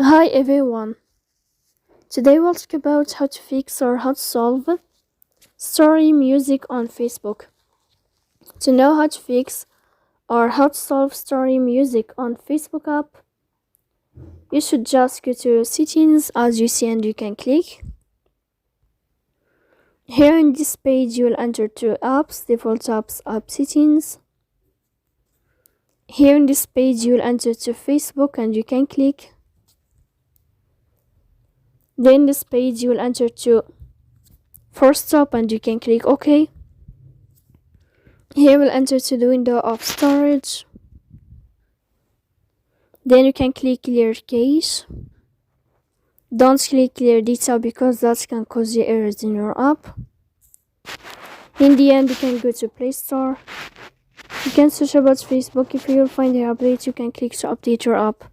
Hi everyone. Today we'll talk about how to fix or how to solve story music on Facebook. To know how to fix or how to solve story music on Facebook app, you should just go to settings as you see and you can click. Here in this page you will enter to apps, default apps, app settings. Here in this page you will enter to Facebook and you can click. Then this page you will enter to force stop and you can click OK. Here we'll enter to the window of storage. Then you can click clear cache. Don't click clear data because that can cause you errors in your app. In the end, you can go to Play Store. You can search about Facebook. If you will find the update, you can click to update your app.